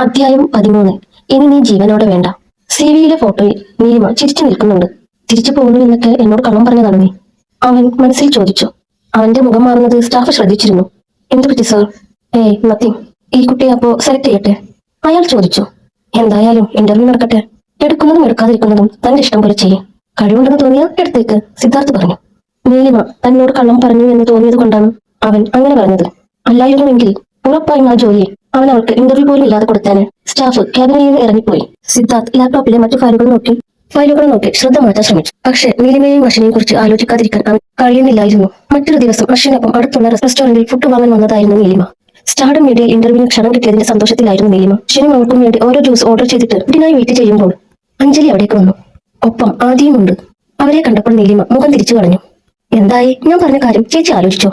അധ്യായം 13. ഇനി നീ ജീവനോടെ വേണ്ട. സിവിയിലെ ഫോട്ടോയിൽ നീലിമ ചിരിച്ചു നിൽക്കുന്നുണ്ട്. തിരിച്ചു പോകുന്നു എന്നൊക്കെ എന്നോട് കള്ളം പറഞ്ഞതാണ് നീ, അവൻ മനസ്സിൽ ചോദിച്ചു. അവന്റെ മുഖം മാറുന്നത് സ്റ്റാഫ് ശ്രദ്ധിച്ചിരുന്നു. എന്തു പറ്റി സർ? നത്തിങ്. ഈ കുട്ടിയെ അപ്പോ സെലക്ട് ചെയ്യട്ടെ? അയാൾ ചോദിച്ചു. എന്തായാലും ഇന്റർവ്യൂ നടക്കട്ടെ. എടുക്കുന്നതും എടുക്കാതിരിക്കുന്നതും തന്റെ ഇഷ്ടം പോലെ ചെയ്യും. കഴിവുണ്ടെന്ന് തോന്നിയാൽ എടുത്തേക്ക്, സിദ്ധാർത്ഥ് പറഞ്ഞു. നീലിമ തന്നോട് കള്ളം പറഞ്ഞു എന്ന് തോന്നിയത് കൊണ്ടാണ് അവൻ അങ്ങനെ പറഞ്ഞത്. അല്ലായിരുന്നുവെങ്കിൽ ഉറപ്പായും ആ ജോലി അവൻ അവൾക്ക് ഇന്റർവ്യൂ പോലും ഇല്ലാതെ കൊടുത്തേനെ. സ്റ്റാഫ് ക്യാബിനിൽ നിന്ന് ഇറങ്ങിപ്പോയി. സിദ്ധാർത്ഥ് ലാപ്ടോപ്പിലെ മറ്റു ഫയലുകൾ നോക്കി ശ്രദ്ധ മാറ്റാൻ ശ്രമിച്ചു. പക്ഷേ നീലിമയെയും അശ്വിനെയും കുറിച്ച് ആലോചിക്കാതിരിക്കാൻ അവൻ കഴിയുന്നില്ലായിരുന്നു. മറ്റൊരു ദിവസം അശ്വിനൊപ്പം അടുത്തുള്ള റെസ്റ്റോറന്റിൽ ഫുഡ് വാങ്ങാൻ വന്നതായിരുന്നു നീലിമ. സ്റ്റാർഡം മീഡിയയിൽ ഇന്റർവ്യൂവിന് ക്ഷണം കിട്ടിയതിന്റെ സന്തോഷത്തിലായിരുന്നു നീലിമ. അശ്വിനും അവൾക്കും വേണ്ടി ഓരോ ജ്യൂസ് ഓർഡർ ചെയ്തിട്ട് ഇതിനായി വെയിറ്റ് ചെയ്യുമ്പോൾ അഞ്ജലി അവിടേക്ക് വന്നു. ഒപ്പം ആദിയുമുണ്ട്. അവരെ കണ്ടപ്പോൾ നീലിമ മുഖം തിരിച്ചു കളഞ്ഞു. എന്തായി? ഞാൻ പറഞ്ഞ കാര്യം ചേച്ചി ആലോചിച്ചോ?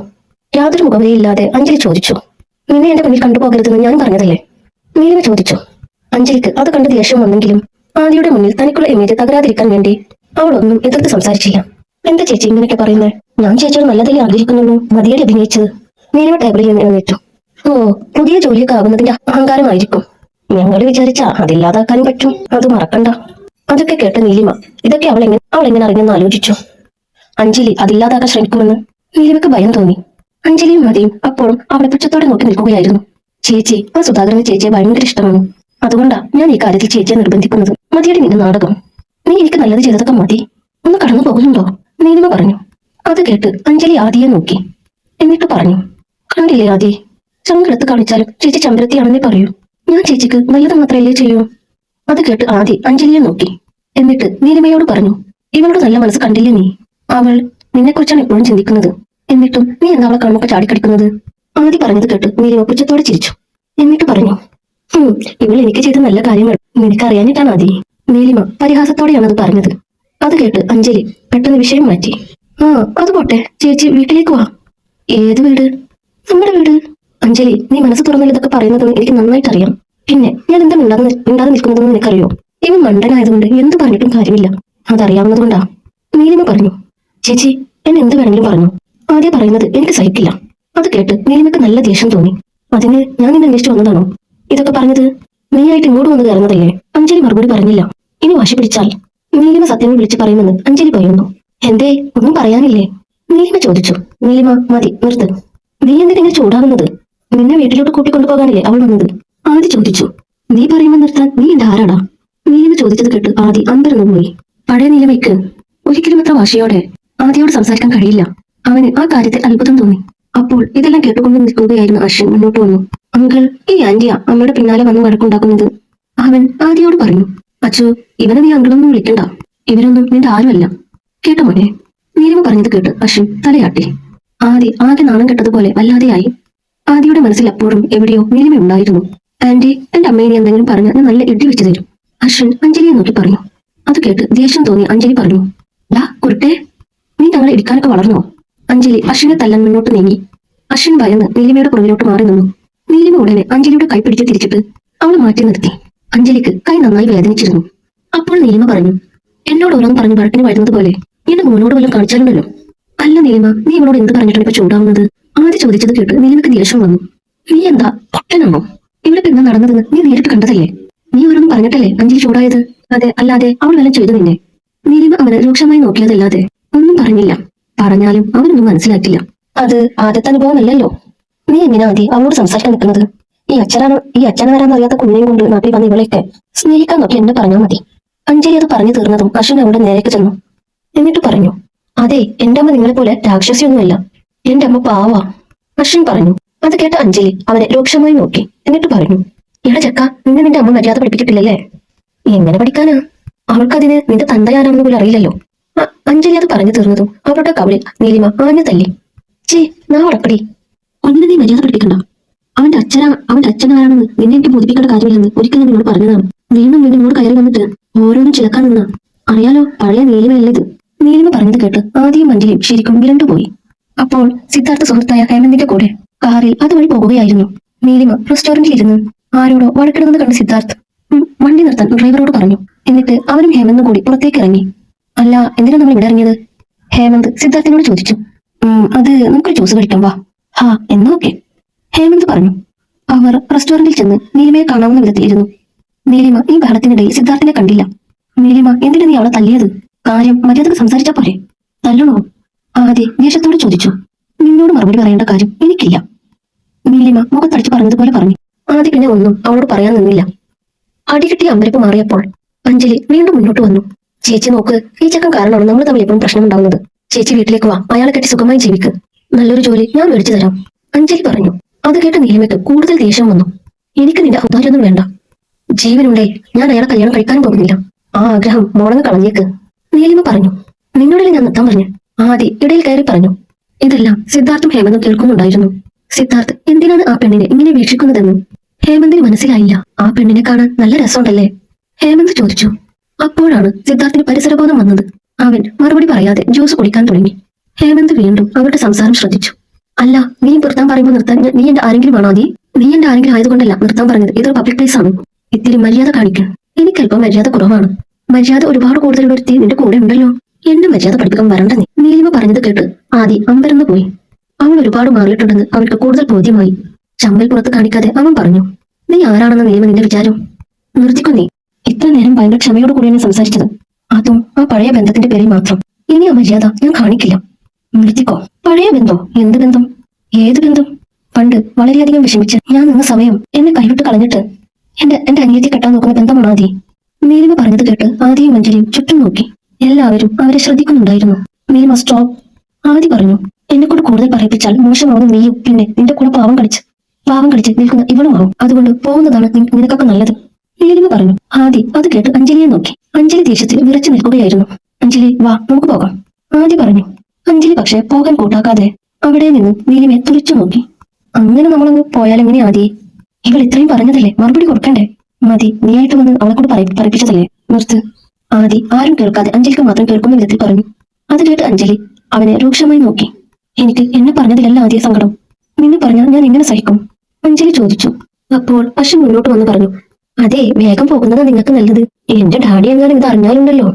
യാതൊരു മുഖവരിയില്ലാതെ അഞ്ജലി ചോദിച്ചു. നിന്നെ എന്റെ മുന്നിൽ കണ്ടുപോകരുതെന്ന് ഞാൻ പറഞ്ഞതല്ലേ? നീലിമ ചോദിച്ചു. അഞ്ജലിക്ക് അത് കണ്ട് ദേഷ്യം വന്നെങ്കിലും ആദിയുടെ മുന്നിൽ തനിക്കുള്ള ഇമേജ് തകരാതിരിക്കാൻ വേണ്ടി അവളൊന്നും എതിർത്ത് സംസാരിച്ചില്ല. എന്താ ചേച്ചി ഇങ്ങനെയൊക്കെ പറയുന്നത്? ഞാൻ ചേച്ചിയോട് നല്ലതല്ലേ ആഗ്രഹിക്കുന്നുള്ളൂ. മതിയടി അഭിനയിച്ചത്. നീലിമ ടേബിളിൽ നിന്ന് എഴുന്നേറ്റു. ഓ, പുതിയ ജോലിയൊക്കെ ആകുന്നതിന്റെ അഹങ്കാരമായിരിക്കും. ഞങ്ങൾ വിചാരിച്ചാ അതില്ലാതാക്കാനും പറ്റും. അത് മറക്കണ്ട. അതൊക്കെ കേട്ട നീലിമ ഇതൊക്കെ അവൾ എങ്ങനെ അറിഞ്ഞെന്ന് ആലോചിച്ചു. അഞ്ജലി അതില്ലാതാക്കാൻ ശ്രമിക്കുമെന്ന് നീലിമയ്ക്ക് ഭയം തോന്നി. അഞ്ജലിയും മതിയും അപ്പോഴും അവളെ പുച്ഛത്തോടെ നോക്കി നിൽക്കുകയായിരുന്നു. ചേച്ചി, ആ സുധാകരന് ചേച്ചിയെ ഭയങ്കര ഇഷ്ടമാണ്. അതുകൊണ്ടാ ഞാൻ ഈ കാര്യത്തിൽ ചേച്ചിയെ നിർബന്ധിക്കുന്നത്. മതിയടി നിന്റെ നാടകം. നീ എനിക്ക് നല്ലത് ചെയ്തതൊക്കെ മതി. ഒന്ന് കടന്നു പോകുന്നുണ്ടോ? നീലിമ പറഞ്ഞു. അത് കേട്ട് അഞ്ജലി ആദിയെ നോക്കി. എന്നിട്ട് പറഞ്ഞു. കണ്ടില്ലേ ആദി, ചങ്കെടുത്ത് കാണിച്ചാലും ചേച്ചി ചമ്പരത്തിയാണെന്നേ പറയൂ. ഞാൻ ചേച്ചിക്ക് നല്ലത് മാത്രമല്ലേ ചെയ്യൂ. അത് കേട്ട് ആദി അഞ്ജലിയെ നോക്കി. എന്നിട്ട് നീലിമയോട് പറഞ്ഞു. ഇവളുടെ നല്ല മനസ്സ് കണ്ടില്ലേ നീ? അവൾ നിന്നെക്കുറിച്ചാണ് എപ്പോഴും ചിന്തിക്കുന്നത്. എന്നിട്ടും നീ എന്താ അവളെ കണ്ണൊക്കെ ചാടിക്കടിക്കുന്നത്? ആദി പറഞ്ഞത് കേട്ട് നീലിമ പുച്ഛത്തോടെ ചിരിച്ചു. എന്നിട്ട് പറഞ്ഞു. ഇവൾ എനിക്ക് ചെയ്ത നല്ല കാര്യങ്ങൾ നിനക്കറിയാനിട്ടാണ് ആദി. നീലിമ പരിഹാസത്തോടെയാണ് അത് പറഞ്ഞത്. അത് കേട്ട് അഞ്ജലി പെട്ടെന്ന് വിഷയം മാറ്റി. അത് പോട്ടെ, ചേച്ചി വീട്ടിലേക്ക് വാ. ഏത് വീട്? നമ്മുടെ വീട്. അഞ്ജലി, നീ മനസ്സ് തുറന്നല്ല ഇതൊക്കെ പറയുന്നതെന്ന് എനിക്ക് നന്നായിട്ട് അറിയാം. പിന്നെ ഞാൻ എന്താ മിണ്ടാതെ നിൽക്കുന്നതെന്ന് നിനക്കറിയോ? ഇവൻ മണ്ടനായതുകൊണ്ട് എന്ത് പറഞ്ഞിട്ടും കാര്യമില്ല. അതറിയാവുന്നതുകൊണ്ടാ. നീലിമ പറഞ്ഞു. ചേച്ചി, എന്നെ എന്ത് വേണമെങ്കിലും പറഞ്ഞു. ആദ്യം പറയുന്നത് എനിക്ക് സഹിക്കില്ല. അത് കേട്ട് നീലിമയ്ക്ക് നല്ല ദേഷ്യം തോന്നി. അതിന് ഞാൻ നിന്നെ അന്വേഷിച്ചു വന്നതാണോ ഇതൊക്കെ പറഞ്ഞത്? നീയായിട്ട് ഇങ്ങോട്ട് വന്ന് കയറുന്നതല്ലേ? അഞ്ജലി മറുപടി പറഞ്ഞില്ല. ഇനി വാശി പിടിച്ചാൽ നീലിമ സത്യങ്ങൾ വിളിച്ചു പറയുമെന്ന് അഞ്ജലി പറയുന്നു. എന്തേ, ഒന്നും പറയാനില്ലേ? നീലിമ ചോദിച്ചു. നീലിമ, മതി, നിർത്ത്. നീ എന്തിനെങ്ങനെ ചൂടാകുന്നത്? നിന്നെ വീട്ടിലോട്ട് കൂട്ടിക്കൊണ്ടുപോകാനല്ലേ അവൾ വന്നത്? ആദി ചോദിച്ചു. നീ പറയുമ്പോൾ നിർത്താൻ നീ എന്റെ ആരാടാ? നീലിമ ചോദിച്ചത് കേട്ട് ആദി അമ്പരന്നു പോയി. പഴയ നീലിമയ്ക്ക് ഒരിക്കലും അത്ര വാശിയോടെ ആദിയോട് സംസാരിക്കാൻ കഴിയില്ല. അവന് ആ കാര്യത്തിൽ അത്ഭുതം തോന്നി. അപ്പോൾ ഇതെല്ലാം കേട്ടുകൊണ്ട് നിൽക്കുകയായിരുന്നു അശ്വിൻ മുന്നോട്ട് വന്നു. അങ്കിൾ, ഈ ആന്റിയാ അമ്മയുടെ പിന്നാലെ വന്ന് വഴക്കുണ്ടാക്കുന്നത്. അവൻ ആദിയോട് പറഞ്ഞു. അച്ചു, ഇവനെ നീ അങ്കിളൊന്നും വിളിക്കണ്ട. ഇവരൊന്നും നിന്റെ ആരുമല്ല. കേട്ടോ മോനെ? നീലിമ പറഞ്ഞത് കേട്ട് അശ്വിൻ തലയാട്ടി. ആദി ആകെ നാണം കെട്ടതുപോലെ വല്ലാതെയായി. ആദിയുടെ മനസ്സിൽ അപ്പോഴും എവിടെയോ നീലിമ ഉണ്ടായിരുന്നു. ആന്റി, എന്റെ അമ്മയെ നീ എന്തെങ്കിലും പറഞ്ഞാൽ ഞാൻ നല്ല ഇടി വെച്ചു തരും. അശ്വിൻ അഞ്ജലിയെ നോക്കി പറഞ്ഞു. അത് കേട്ട് ദേഷ്യം തോന്നി അഞ്ജലി പറഞ്ഞു. കുരുട്ടെ, നീ ഞങ്ങളെ ഇടിക്കാനൊക്കെ വളർന്നോ? അഞ്ജലി അശ്വിനെ തല്ലാൻ മുന്നോട്ട് നീങ്ങി. അശ്വിൻ ഭയന്ന് നീലിമയുടെ പുറകിലോട്ട് മാറി നിന്നു. നീലിമ ഉടനെ അഞ്ജലിയുടെ കൈ പിടിച്ച് തിരിച്ചിട്ട് അവൾ മാറ്റി നിർത്തി. അഞ്ജലിക്ക് കൈ നന്നായി വേദനിച്ചിരുന്നു. അപ്പോൾ നീലിമ പറഞ്ഞു. എന്നോട് ഓരോന്ന് പറഞ്ഞു വഴക്കിന് വരുന്നത് പോലെ എന്റെ മോനോട് വല്ലതും കാണിച്ചാലുണ്ടല്ലോ. അല്ല നീലിമ, നീ ഇവളോട് എന്ത് പറഞ്ഞിട്ടാണ് ഇപ്പൊ ചൂടാവുന്നത്? ആദ്യം ചോദിച്ചത് കേട്ട് നീലിമക്ക് ദേഷ്യം വന്നു. നീ എന്താ പൊട്ടനാണോ? ഇവിടെ എന്താ നടന്നതെന്ന് നീ നേരിട്ട് കണ്ടതല്ലേ? നീ ഓരോന്നും പറഞ്ഞിട്ടല്ലേ അഞ്ജലി ചൂടായത്? അതെ, അല്ലാതെ അവൾ വല്ലതും ചെയ്തു നിന്നെ? നീലിമ അവനെ രൂക്ഷമായി നോക്കിയതല്ലാതെ ഒന്നും പറഞ്ഞില്ല. പറഞ്ഞാലും അവനൊന്നും മനസ്സിലാക്കില്ല. അത് ആദ്യത്തെ അനുഭവമല്ലല്ലോ. നീ എന്തിനാ ആദ്യം അവളോട് സംസാരിക്കാൻ നിൽക്കുന്നത്? ഈ അച്ഛനാരാന്ന് അറിയാത്ത കുഞ്ഞിനെയും കൊണ്ട് നാട്ടിൽ വന്ന് ഇവളെയൊക്കെ സ്നേഹിക്കാൻ നോക്കി എന്നെ പറഞ്ഞാൽ മതി. അഞ്ജലി അത് പറഞ്ഞു തീർന്നതും അശ്വിൻ അവളുടെ നേരേക്ക് ചെന്നു. എന്നിട്ട് പറഞ്ഞു. അതെ, എന്റെ അമ്മ നിങ്ങളെ പോലെ രാക്ഷസിയൊന്നുമല്ല. എന്റെ അമ്മ പാവാ. അശ്വിൻ പറഞ്ഞു. അത് കേട്ട അഞ്ജലി അവനെ രൂക്ഷമായി നോക്കി. എന്നിട്ട് പറഞ്ഞു. എടാ ചക്ക, നിന്റെ അമ്മ മര്യാദ പഠിപ്പിച്ചിട്ടില്ലല്ലേ? എങ്ങനെ പഠിക്കാനാ? അവൾക്കതിന് നിന്റെ തന്തയാരാണെന്ന് പോലും അറിയില്ലല്ലോ. അഞ്ജലി അത് പറഞ്ഞു തീർന്നതും അവളുടെ കവളിൽ നീലിമ ആഞ്ഞു തല്ലി. നാ ഉറപ്പടി. ഒന്നിനെ നീ മര്യാദ പഠിപ്പിക്കണ്ട. അവന്റെ അച്ഛനാരാണെന്ന് നിന്നെ എനിക്ക് ബോധിപ്പിക്കേണ്ട കാര്യമില്ലെന്ന് ഒരിക്കലും നിന്നോട് പറഞ്ഞതാണ്. വീണ്ടും നിന്നോട് കയറി വന്നിട്ട് ഓരോന്നും ചിലക്കാൻ നിന്നാ. അറിയാലോ, പഴയ നീലിമയല്ലത്. നീലിമ പറഞ്ഞത് കേട്ട് ആദ്യം അഞ്ജലിയും ശരിക്കും വിരണ്ടുപോയി. അപ്പോൾ സിദ്ധാർത്ഥ സുഹൃത്തായ ഹേമന്തിന്റെ കൂടെ കാറിൽ അതുവഴി പോകുകയായിരുന്നു. നീലിമ റെസ്റ്റോറന്റിൽ ഇരുന്ന് ആരോടോ വഴക്കിടുന്നത് കണ്ട് സിദ്ധാർത്ഥ് വണ്ടി നിർത്താൻ ഡ്രൈവറോട് പറഞ്ഞു. എന്നിട്ട് അവനും ഹേമന്തും കൂടി പുറത്തേക്ക് ഇറങ്ങി. അല്ല, എന്തിനാ നമ്മൾ ഇവിടെ ഇറങ്ങിയത്? ഹേമന്ത് സിദ്ധാർത്ഥിനോട് ചോദിച്ചു. അത് നമുക്കൊരു ജ്യൂസ് കഴിക്കാം, വാ. എന്നാ ഓക്കെ, ഹേമന്ത് പറഞ്ഞു. അവർ റെസ്റ്റോറന്റിൽ ചെന്ന് നീലിമയെ കാണാവുന്ന വിധത്തിലിരുന്നു. നീലിമ ഈ ബഹളത്തിനിടയിൽ സിദ്ധാർത്ഥിനെ കണ്ടില്ല. നീലിമ എന്തിനാ നീ അവളെ തല്ലിയത്? കാര്യം മര്യാദക്ക് സംസാരിച്ചാ പോരെ? തല്ലണോ? ആദ്യ ദേഷ്യത്തോട് ചോദിച്ചു. നിന്നോട് മറുപടി പറയേണ്ട കാര്യം എനിക്കില്ല. നീലിമ മുഖത്തടിച്ചു പറഞ്ഞതുപോലെ പറഞ്ഞു. ആദ്യ പിന്നെ ഒന്നും അവളോട് പറയാൻ നിന്നില്ല. അടികിട്ടി അമ്പരപ്പ് മാറിയപ്പോൾ അഞ്ജലി വീണ്ടും മുന്നോട്ട് വന്നു. ചേച്ചി നോക്ക്, ഈ ചക്കൻ കാരണമാണ് നമ്മൾ തമ്മിൽ എപ്പോഴും പ്രശ്നമുണ്ടാവുന്നത്. ചേച്ചി വീട്ടിലേക്ക് വാ, അയാളെ കെട്ടി സുഖമായി ജീവിക്ക്. നല്ലൊരു ജോലി ഞാൻ മേടിച്ചു തരാം, അഞ്ജലി പറഞ്ഞു. അത് കേട്ട് നീലിമയ്ക്ക് കൂടുതൽ ദേഷ്യം വന്നു. എനിക്ക് നിന്റെ ഔദാര്യമൊന്നും വേണ്ട. ജീവനുണ്ടേ ഞാൻ അയാളെ കല്യാണം കഴിക്കാനും പോകുന്നില്ല. ആ ആഗ്രഹം മോളങ്ങ് കളഞ്ഞേക്ക്, നീലിമ പറഞ്ഞു. നിന്നോടല്ലേ ഞാൻ നിർത്താൻ പറഞ്ഞു? ആദി ഇടയിൽ കയറി പറഞ്ഞു. ഇതെല്ലാം സിദ്ധാർത്ഥും ഹേമന്തും കേൾക്കുന്നുണ്ടായിരുന്നു. സിദ്ധാർത്ഥ് എന്തിനാണ് ആ പെണ്ണിനെ ഇങ്ങനെ വീക്ഷിക്കുന്നതെന്ന് ഹേമന്തിന് മനസ്സിലായില്ല. ആ പെണ്ണിനെ കാണാൻ നല്ല രസമുണ്ടല്ലേ? ഹേമന്ത് ചോദിച്ചു. അപ്പോഴാണ് സിദ്ധാർത്ഥിന് പരിസരബോധം വന്നത്. അവൻ മറുപടി പറയാതെ ജ്യൂസ് കുടിക്കാൻ തുടങ്ങി. ഹേമന്ത് വീണ്ടും അവരുടെ സംസാരം ശ്രദ്ധിച്ചു. അല്ല, നീ നിർത്താൻ പറയുമ്പോൾ നിർത്താൻ നീ എന്റെ ആരെങ്കിലും ആണോ? ആദി, നീ എന്റെ ആരെങ്കിലും ആയതുകൊണ്ടല്ല നിർത്താൻ പറഞ്ഞത്. ഇതൊരു പബ്ലിക് പ്ലേസ് ആണ്. ഇത്തിരി മര്യാദ കാണിക്കണം. എനിക്കല്പം മര്യാദ കുറവാണ്. മര്യാദ ഒരുപാട് കൂടുതലുള്ള ഒരുത്തി നിന്റെ കൂടെ ഉണ്ടല്ലോ. എന്നെ മര്യാദ പഠിപ്പിക്കാൻ വരണ്ട നീ. നീലിമ പറഞ്ഞത് കേട്ട് ആദി അമ്പരന്ന് പോയി. അവൾ ഒരുപാട് മാറിയിട്ടുണ്ടെന്ന് അവൾക്ക് കൂടുതൽ ബോധ്യമായി. ചമ്മൽ പുറത്ത് കാണിക്കാതെ അവൻ പറഞ്ഞു. നീ ആരാണെന്ന് നീലിമ നിന്റെ വിചാരം? നിർത്തിക്കോ നീ. ഇത്ര നേരം ഭയങ്കര ക്ഷമയോട് കൂടിയാണ് സംസാരിച്ചത്. അതും ആ പഴയ ബന്ധത്തിന്റെ പേരിൽ മാത്രം. ഇനി ആ മര്യാദ ഞാൻ കാണിക്കില്ല. നിർത്തിക്കോ. പഴയ ബന്ധം? എന്ത് ബന്ധം? ഏത് ബന്ധം? പണ്ട് വളരെയധികം വിഷമിച്ച് ഞാൻ നിന്ന സമയം എന്നെ കൈവിട്ട് കളഞ്ഞിട്ട് എന്റെ അനിയത്തി കെട്ടാൻ നോക്കുന്ന ബന്ധമാണ് ആദി. നീലിമ പറഞ്ഞത് കേട്ട് ആദിയും അഞ്ജലിയും ചുറ്റും നോക്കി. എല്ലാവരും അവരെ ശ്രദ്ധിക്കുന്നുണ്ടായിരുന്നു. നീലിമ സ്റ്റോപ്പ്, ആദി പറഞ്ഞു. എന്നെ കൂടെ കൂടുതൽ പറയിപ്പിച്ചാൽ മോശമാവുന്ന നീയും പിന്നെ നിന്റെ കൂടെ പാവം കളിച്ച് നിൽക്കുന്ന ഇവളുമാവും. അതുകൊണ്ട് പോകുന്നതാണ് നിനക്കൊക്കെ നല്ലത്, നീലിമ പറഞ്ഞു. ആദി അത് കേട്ട് അഞ്ജലിയെ നോക്കി. അഞ്ജലി ദേഷ്യത്തിൽ വിറച്ചു നിൽക്കുകയായിരുന്നു. അഞ്ജലി വാ, നമുക്ക് പോകാം, ആദി പറഞ്ഞു. അഞ്ജലി പക്ഷെ പോകാൻ കൂട്ടാക്കാതെ അവിടെ നിന്ന് നീലിമയെ തുറിച്ചു നോക്കി. അങ്ങനെ നമ്മളങ്ങ് പോയാലെങ്ങനെ ആദി? ഇവൾ ഇത്രയും പറഞ്ഞതല്ലേ, മറുപടി കൊടുക്കണ്ടേ? മതി, നീയായിട്ട് വന്ന് അവളെ കൂടെ പറയിപ്പിച്ചതല്ലേ, നിർത്ത്. ആദി ആരും കേൾക്കാതെ അഞ്ജലിക്ക് മാത്രം കേൾക്കുന്ന വിധത്തിൽ പറഞ്ഞു. അത് കേട്ട് അഞ്ജലി അവനെ രൂക്ഷമായി നോക്കി. എനിക്ക് എന്നെ പറഞ്ഞതിലല്ല ആദ്യ സങ്കടം, നിന്നെ പറഞ്ഞാൽ ഞാൻ എങ്ങനെ സഹിക്കും? അഞ്ജലി ചോദിച്ചു. അപ്പോൾ അശ്വിൻ മുന്നോട്ട് വന്ന് പറഞ്ഞു. അതെ, വേഗം പോകുന്നതാ നിങ്ങൾക്ക് നല്ലത്. എന്റെ ഡാഡി എങ്ങാനും ഇത് അറിഞ്ഞാലുണ്ടല്ലോ,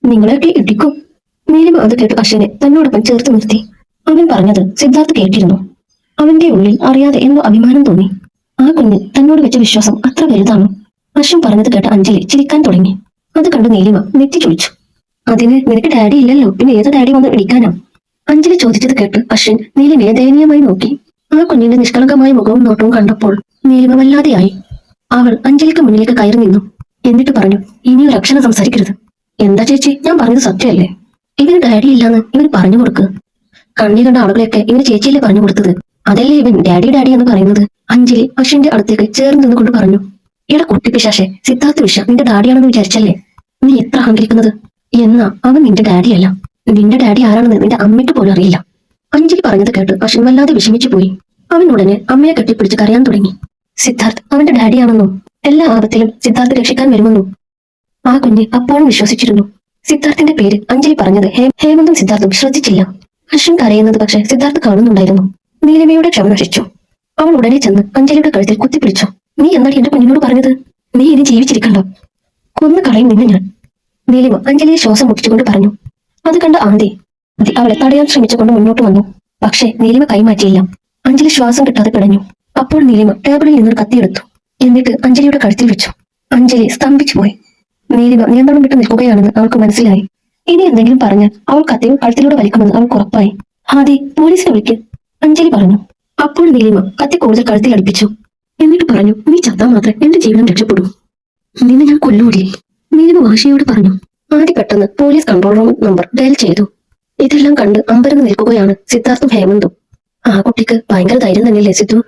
നിങ്ങളെയൊക്കെ ഇടിക്കും. നീലിമ അത് കേട്ട് അശ്വിനെ തന്നോടൊപ്പം ചേർത്ത് നിർത്തി. അവൻ പറഞ്ഞത് സിദ്ധാർത്ഥ് കേട്ടിരുന്നു. അവന്റെ ഉള്ളിൽ അറിയാതെ എന്തോ അഭിമാനം തോന്നി. ആ കുഞ്ഞ് തന്നോട് വെച്ച വിശ്വാസം അത്ര വലുതാണ്. അശ്വിൻ പറഞ്ഞത് കേട്ട് അഞ്ജലി ചിരിക്കാൻ തുടങ്ങി. അത് കണ്ട് നീലിമ നെറ്റി ചൊളിച്ചു. അതിന് നിനക്ക് ഡാഡി ഇല്ലല്ലോ, പിന്നെ ഏത് ഡാഡി വന്ന് ഇടിക്കാനാ? അഞ്ജലി ചോദിച്ചത് കേട്ട് അശ്വിൻ നീലിമയെ ദയനീയമായി നോക്കി. ആ കുഞ്ഞിന്റെ നിഷ്കളങ്കമായ മുഖവും നോട്ടവും കണ്ടപ്പോൾ നീലിമ വല്ലാതെയായി. അവൾ അഞ്ജലിക്ക് മുന്നിലേക്ക് കയറി നിന്നു. എന്നിട്ട് പറഞ്ഞു, ഇനി ഒരു അക്ഷരം സംസാരിക്കരുത്. എന്താ ചേച്ചി, ഞാൻ പറഞ്ഞത് സത്യമല്ലേ? ഇവന് ഡാഡി ഇല്ലാന്ന് ഇവന് പറഞ്ഞു കൊടുക്ക്. കണ്ണി കണ്ട ആളുകളെയൊക്കെ ഇവന് ചേച്ചിയല്ലേ പറഞ്ഞു കൊടുത്തത്. അതല്ലേ ഇവൻ ഡാഡി ഡാഡി എന്ന് പറയുന്നത്. അഞ്ജലി അശ്വിന്റെ അടുത്തേക്ക് ചേർന്ന് നിന്നുകൊണ്ട് പറഞ്ഞു. എടാ കുട്ടിപ്പിശാശെ, സിദ്ധാർത്ഥ വിഷ നിന്റെ ഡാഡിയാണെന്ന് വിചാരിച്ചല്ലേ നീ എത്ര അഹങ്കരിക്കുന്നത്? എന്നാ അവൻ നിന്റെ ഡാഡിയല്ല. നിന്റെ ഡാഡി ആരാണെന്ന് നിന്റെ അമ്മയ്ക്ക് പോലും അറിയില്ല. അഞ്ജലി പറഞ്ഞത് കേട്ട് അശ്വിൻ വല്ലാതെ വിഷമിച്ചു പോയി. അവൻ ഉടനെ അമ്മയെ കെട്ടിപ്പിടിച്ച് കരയാൻ തുടങ്ങി. സിദ്ധാർത്ഥ് അവന്റെ ഡാഡിയാണെന്നും എല്ലാ ആപത്തിലും സിദ്ധാർത്ഥ് രക്ഷിക്കാൻ വരുമെന്നും ആ കുഞ്ഞ് അപ്പോഴും വിശ്വസിച്ചിരുന്നു. സിദ്ധാർത്ഥിന്റെ പേര് അഞ്ജലി പറഞ്ഞത് ഹേമന്തും സിദ്ധാർത്ഥും ശ്രദ്ധിച്ചില്ല. അശ്വിൻ കരയുന്നത് പക്ഷെ സിദ്ധാർത്ഥ് കാണുന്നുണ്ടായിരുന്നു. നീലിമയുടെ ക്ഷമ നശിച്ചു. അവൾ ഉടനെ ചെന്ന് അഞ്ജലിയുടെ കഴുത്തിൽ കുത്തിപ്പിടിച്ചു. നീ എന്താണ് എന്റെ കുഞ്ഞിനോട് പറഞ്ഞത്? നീ ഇനി ജീവിച്ചിരിക്കണ്ട, കൊന്നു കളയും നിന്നെ ഞാൻ, നീലിമ അഞ്ജലിയെ ശ്വാസം മുട്ടിച്ചുകൊണ്ട് പറഞ്ഞു. അത് കണ്ട ആദി അവളെ തടയാൻ ശ്രമിച്ചുകൊണ്ട് മുന്നോട്ട് വന്നു. പക്ഷേ നീലിമ കൈമാറ്റിയില്ല. അഞ്ജലി ശ്വാസം കിട്ടാതെ പിടഞ്ഞു. അപ്പോൾ നീലിമ ടേബിളിൽ നിന്നൊരു കത്തിയെടുത്തു. എന്നിട്ട് അഞ്ജലിയുടെ കഴുത്തിൽ വെച്ചു. അഞ്ജലി സ്തംഭിച്ചു പോയി. നീലിമ നിയന്ത്രണം വിട്ട് നിൽക്കുകയാണെന്ന് അവൾക്ക് മനസ്സിലായി. ഇനി എന്തെങ്കിലും പറഞ്ഞാൽ അവൾ കത്തിയും കഴുത്തിലൂടെ വലിക്കുമെന്ന് അവൾക്ക് ഉറപ്പായി. ആദി പോലീസിനെ വിളിക്ക്, അഞ്ജലി പറഞ്ഞു. അപ്പോൾ നീലിമ കത്തി കൂടുതൽ കഴുത്തിൽ അടുപ്പിച്ചു. എന്നിട്ട് പറഞ്ഞു, നീ ചത്താൽ മാത്രമേ എന്റെ ജീവിതം രക്ഷപ്പെടൂ, നിന്നെ ഞാൻ കൊല്ലൂടി, നീലിമ വാശിയോട് പറഞ്ഞു. ആദ്യ പെട്ടെന്ന് police control room number dial ചെയ്തു. ഇതെല്ലാം കണ്ട് അമ്പരന്ന് നിൽക്കുകയാണ് സിദ്ധാർത്ഥും ഹേമന്തും. ആ കുട്ടിക്ക് ഭയങ്കര ധൈര്യം തന്നെയല്ലേ സിദ്ധു,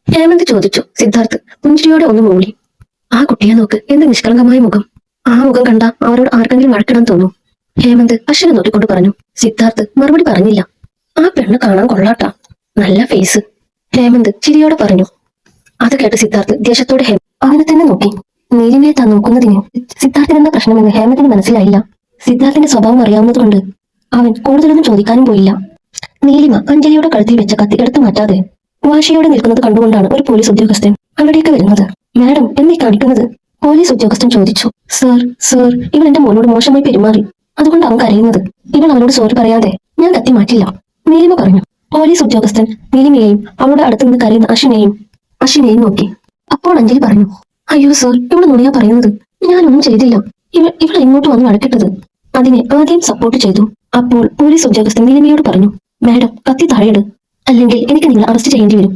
ഹേമന്ത് ചോദിച്ചു. സിദ്ധാർത്ഥ് പുഞ്ചിരിയോടെ ഒന്ന് മൂളി. ആ കുട്ടിയെ നോക്ക്, എന്ത് നിഷ്കളങ്കമായ മുഖം. ആ മുഖം കണ്ട അവരോട് ആർക്കെങ്കിലും വഴക്കിടാൻ തോന്നും, ഹേമന്ത് അശ്വിനെ നോക്കിക്കൊണ്ട് പറഞ്ഞു. സിദ്ധാർത്ഥ് മറുപടി പറഞ്ഞില്ല. ആ പെണ്ണ് കാണാൻ കൊള്ളാട്ടാ, നല്ല ഫേസ്, ഹേമന്ത് ചിരിയോടെ പറഞ്ഞു. അത് കേട്ട് സിദ്ധാർത്ഥ് ദേഷ്യത്തോടെ അവനെ തന്നെ നോക്കി. നീലിമയെ താൻ നോക്കുന്നതിന് സിദ്ധാർത്ഥിനെന്താ പ്രശ്നമെന്ന് ഹേമന്തിന് മനസ്സിലായില്ല. സിദ്ധാർത്ഥിന്റെ സ്വഭാവം അറിയാവുന്നതുകൊണ്ട് അവൻ കൂടുതലൊന്നും ചോദിക്കാനും പോയില്ല. നീലിമ അഞ്ജലിയുടെ കഴുത്തിൽ വെച്ച കത്തി എടുത്തു മാറ്റാതെ വാശിയോടെ നിൽക്കുന്നത് കണ്ടുകൊണ്ടാണ് ഒരു പോലീസ് ഉദ്യോഗസ്ഥൻ അവിടേക്ക് വരുന്നത്. മാഡം എന്നീ കാണിക്കുന്നത്, പോലീസ് ഉദ്യോഗസ്ഥൻ ചോദിച്ചു. സർ ഇവൾ എന്റെ മോനോട് മോശമായി പെരുമാറി, അതുകൊണ്ട് അവൻ കരയുന്നത്. ഇവൾ അവനോട് സോറി പറയാതെ ഞാൻ കത്തി മാറ്റില്ല, നീലിമ പറഞ്ഞു. പോലീസ് ഉദ്യോഗസ്ഥൻ നീലിമയെയും അവളുടെ അടുത്ത് നിന്ന് കരയുന്ന അശ്വിനെയും അശ്വിനെയും നോക്കി. അപ്പോൾ അഞ്ജലി പറഞ്ഞു, അയ്യോ സർ, ഇവിടെ നുണയാ പറയുന്നത്. ഞാനൊന്നും ചെയ്തില്ല. ഇവിടെ ഇങ്ങോട്ട് വന്ന് വഴക്കിട്ടത്. അതിനെ ആദ്യം സപ്പോർട്ട് ചെയ്തു. അപ്പോൾ പോലീസ് ഉദ്യോഗസ്ഥൻ നീലിമയോട് പറഞ്ഞു, മാഡം കത്തി താഴെയിട്, അല്ലെങ്കിൽ എനിക്ക് നിങ്ങളെ അറസ്റ്റ് ചെയ്യേണ്ടി വരും.